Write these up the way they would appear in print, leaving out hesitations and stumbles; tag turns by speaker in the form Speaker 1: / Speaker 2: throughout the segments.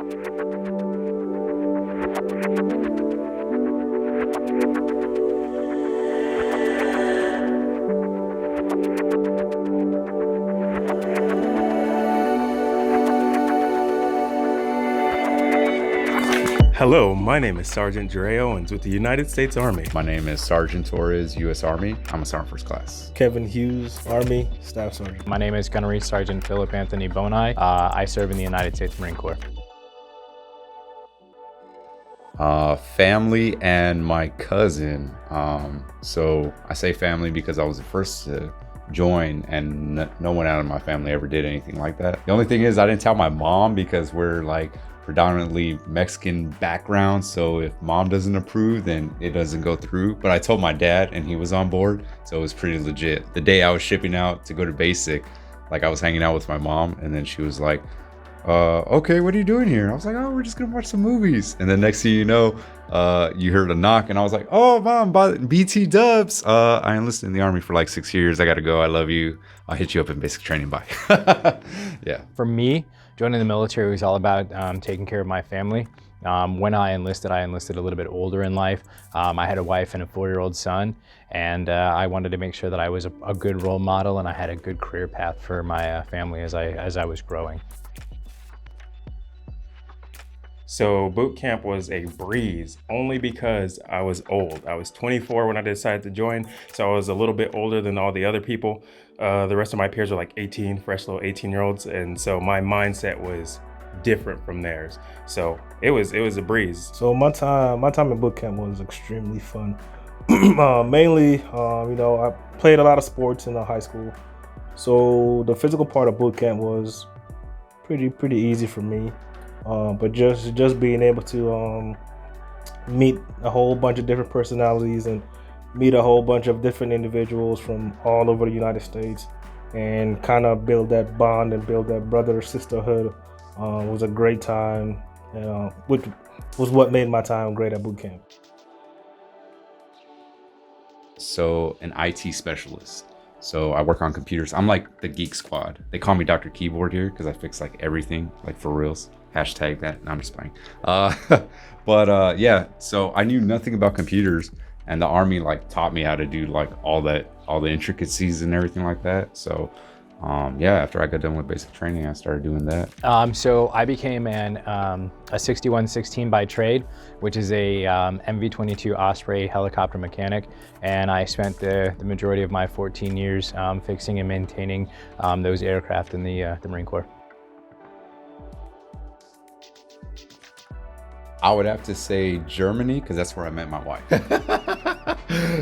Speaker 1: Hello, my name is Sergeant Jure Owens with the United States Army.
Speaker 2: My name is Sergeant Torres, U.S. Army. I'm a Sergeant First Class.
Speaker 3: Kevin Hughes, Army, Staff Sergeant.
Speaker 4: My name is Gunnery Sergeant Philip Anthony Bonai. I serve in the United States Marine Corps.
Speaker 2: Family and my cousin. So I say family because I was the first to join, and no one out of my family ever did anything like that. The only thing is I didn't tell my mom because we're like predominantly Mexican background, so if mom doesn't approve, then it doesn't go through. But I told my dad and he was on board, so it was pretty legit. The day I was shipping out to go to basic, like I was hanging out with my mom, and then she was like, okay, what are you doing here? I was like, oh, we're just gonna watch some movies. And then next thing you know, you heard a knock, and I was like, oh, mom, BT dubs. I enlisted in the Army for like 6 years. I gotta go. I love you. I'll hit you up in basic training. Bye. Yeah.
Speaker 4: For me, joining the military was all about taking care of my family. When I enlisted a little bit older in life. I had a wife and a 4-year-old son, and I wanted to make sure that I was a good role model and I had a good career path for my family as I was growing.
Speaker 1: So boot camp was a breeze only because I was old. I was 24 when I decided to join, so I was a little bit older than all the other people. The rest of my peers were like 18, fresh little 18-year-olds, and so my mindset was different from theirs. So it was a breeze.
Speaker 3: So my time in boot camp was extremely fun. Mainly, I played a lot of sports in high school, so the physical part of boot camp was pretty easy for me. But just being able to meet a whole bunch of different personalities and meet a whole bunch of different individuals from all over the United States and kind of build that bond and build that brother sisterhood was a great time, which was what made my time great at boot camp.
Speaker 2: So an IT specialist. So I work on computers. I'm like the geek squad. They call me Dr. Keyboard here because I fix like everything, like for reals. Hashtag that. No, I'm just playing. Yeah, so I knew nothing about computers, and the Army like taught me how to do like all the intricacies and everything like that. So after I got done with basic training, I started doing that.
Speaker 4: So I became a 6116 by trade, which is a MV-22 Osprey helicopter mechanic, and I spent the majority of my 14 years fixing and maintaining those aircraft in the Marine Corps.
Speaker 2: I would have to say Germany, because that's where I met my wife.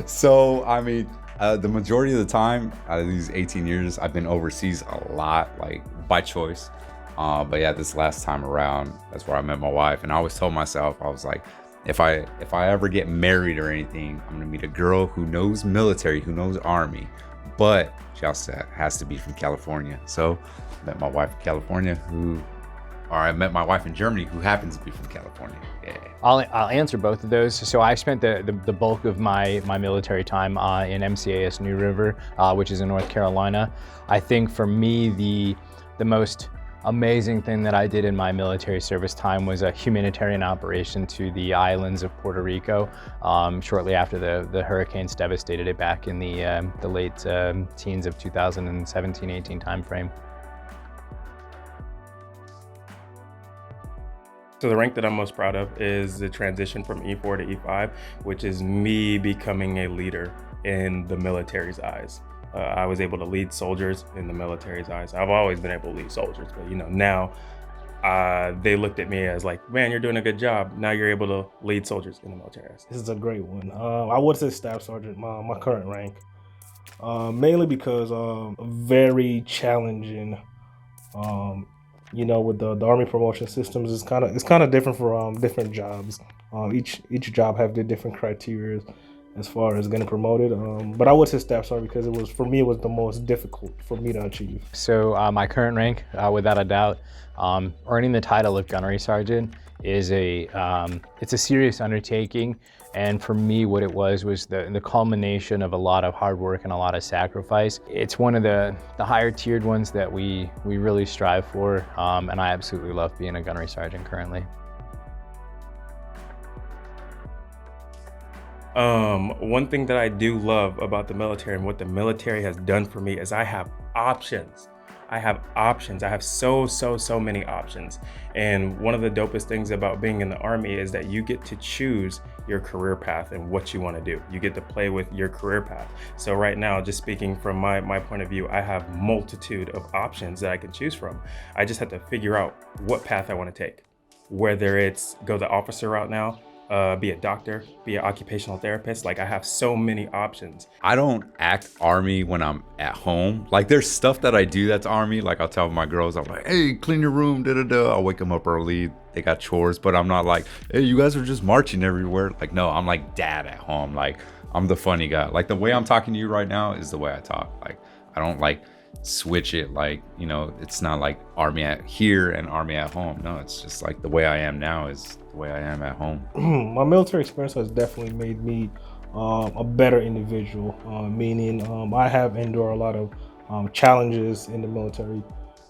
Speaker 2: So, I mean, the majority of the time, out of these 18 years, I've been overseas a lot, like by choice. But yeah, this last time around, that's where I met my wife. And I always told myself, I was like, if I ever get married or anything, I'm gonna meet a girl who knows military, who knows Army, but she also has to be from California. So I met my wife in California I met my wife in Germany, who happens to be from California. Yeah.
Speaker 4: I'll answer both of those. So I spent the bulk of my military time in MCAS New River, which is in North Carolina. I think for me, the most amazing thing that I did in my military service time was a humanitarian operation to the islands of Puerto Rico, shortly after the hurricanes devastated it back in the late teens of 2017-18 timeframe.
Speaker 1: So the rank that I'm most proud of is the transition from E4 to E5, which is me becoming a leader in the military's eyes. I was able to lead soldiers in the military's eyes. I've always been able to lead soldiers, but now they looked at me as like, man, you're doing a good job. Now you're able to lead soldiers in the military eyes.
Speaker 3: This is a great one. I would say Staff Sergeant, my current rank, mainly because very challenging. With the Army promotion systems, it's kind of different for different jobs. Each job have their different criteria, as far as getting promoted. But I would say staff sergeant because for me it was the most difficult for me to achieve.
Speaker 4: So my current rank, without a doubt, earning the title of gunnery sergeant is it's a serious undertaking. And for me, what it was the culmination of a lot of hard work and a lot of sacrifice. It's one of the higher tiered ones that we really strive for. And I absolutely love being a gunnery sergeant currently.
Speaker 1: One thing that I do love about the military and what the military has done for me is I have options. I have so many options. And one of the dopest things about being in the Army is that you get to choose your career path and what you want to do. You get to play with your career path. So right now, just speaking from my point of view, I have multitude of options that I can choose from. I just have to figure out what path I want to take. Whether it's go the officer route now, be a doctor, be an occupational therapist. Like I have so many options.
Speaker 2: I don't act Army when I'm at home. Like there's stuff that I do that's Army. Like I'll tell my girls, I'm like, hey, clean your room, da-da-da. I'll wake them up early. They got chores, but I'm not like, hey, you guys are just marching everywhere. Like, no, I'm like dad at home. Like I'm the funny guy. Like the way I'm talking to you right now is the way I talk. Like I don't like switch it, like, you know, it's not like Army at here and Army at home. No, it's just like the way I am now is the way I am at home.
Speaker 3: My military experience has definitely made me a better individual, meaning I have endured a lot of challenges in the military,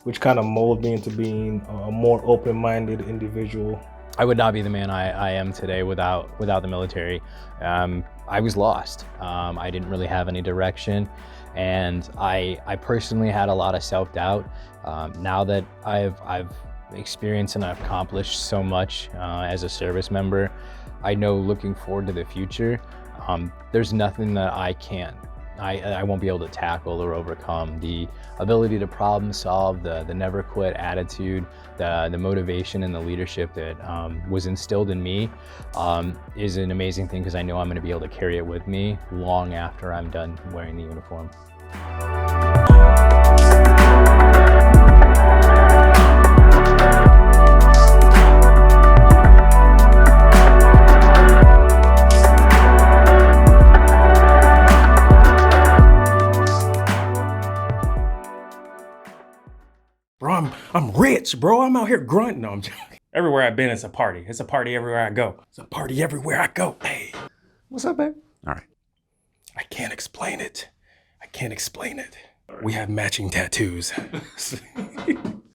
Speaker 3: which kind of mold me into being a more open-minded individual.
Speaker 4: I would not be the man I am today without the military. I was lost. I didn't really have any direction. And I personally had a lot of self-doubt. Now that I've experienced and accomplished so much as a service member, I know looking forward to the future, there's nothing that I won't be able to tackle or overcome. The ability to problem solve, the never quit attitude, the motivation and the leadership that was instilled in me is an amazing thing, because I know I'm going to be able to carry it with me long after I'm done wearing the uniform.
Speaker 1: Bro, I'm rich, bro. I'm out here grunting. No, I'm joking. Everywhere I've been, it's a party. It's a party everywhere I go. It's a party everywhere I go. Hey,
Speaker 2: What's up, babe? All right.
Speaker 1: I can't explain it. I can't explain it. We have matching tattoos.